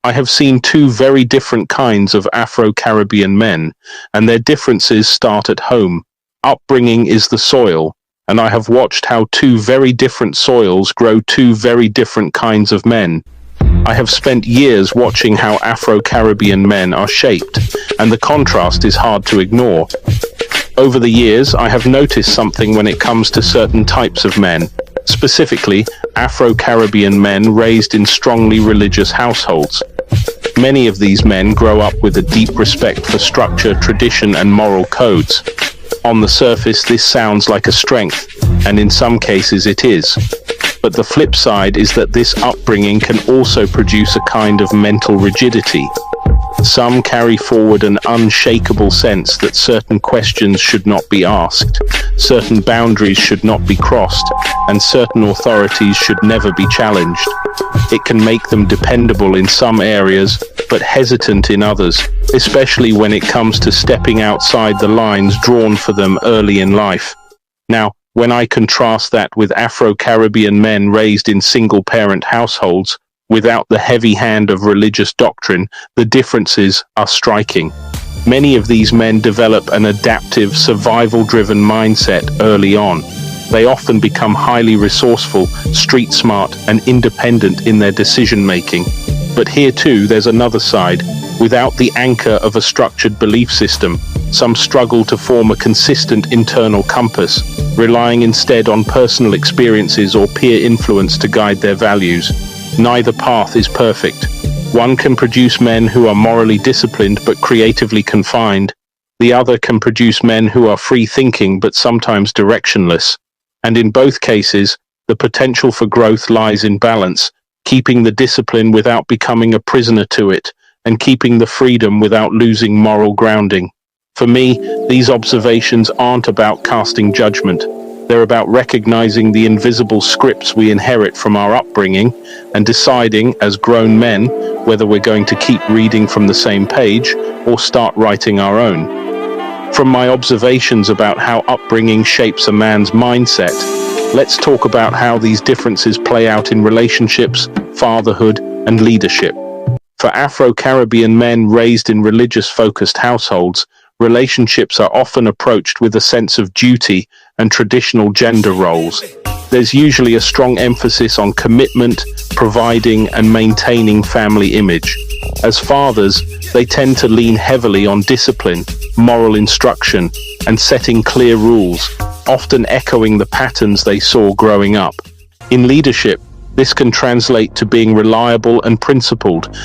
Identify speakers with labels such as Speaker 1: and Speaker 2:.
Speaker 1: I have seen two very different kinds of Afro-Caribbean men, and their differences start at home. Upbringing is the soil, and I have watched how two very different soils grow two very different kinds of men. I have spent years watching how Afro-Caribbean men are shaped, and the contrast is hard to ignore. Over the years, I have noticed something when it comes to certain types of men, specifically Afro-Caribbean men raised in strongly religious households. Many of these men grow up with a deep respect for structure, tradition, and moral codes. On the surface, this sounds like a strength, and in some cases it is. But the flip side is that this upbringing can also produce a kind of mental rigidity. Some carry forward an unshakable sense that certain questions should not be asked, certain boundaries should not be crossed, and certain authorities should never be challenged. It can make them dependable in some areas, but hesitant in others, especially when it comes to stepping outside the lines drawn for them early in life. Now, when I contrast that with Afro-Caribbean men raised in single-parent households, without the heavy hand of religious doctrine, the differences are striking. Many of these men develop an adaptive, survival-driven mindset early on. They often become highly resourceful, street-smart, and independent in their decision-making. But here too, there's another side. Without the anchor of a structured belief system, some struggle to form a consistent internal compass, relying instead on personal experiences or peer influence to guide their values. Neither path is perfect. One can produce men who are morally disciplined but creatively confined. The other can produce men who are free-thinking but sometimes directionless. And in both cases, the potential for growth lies in balance, keeping the discipline without becoming a prisoner to it, and keeping the freedom without losing moral grounding. For me, these observations aren't about casting judgment. They're about recognizing the invisible scripts we inherit from our upbringing and deciding, as grown men, whether we're going to keep reading from the same page or start writing our own. From my observations about how upbringing shapes a man's mindset, let's talk about how these differences play out in relationships, fatherhood, and leadership. For Afro-Caribbean men raised in religious-focused households, relationships are often approached with a sense of duty and traditional gender roles. There's usually a strong emphasis on commitment, providing, and maintaining family image. As fathers, they tend to lean heavily on discipline, moral instruction, and setting clear rules, often echoing the patterns they saw growing up. In leadership, this can translate to being reliable and principled,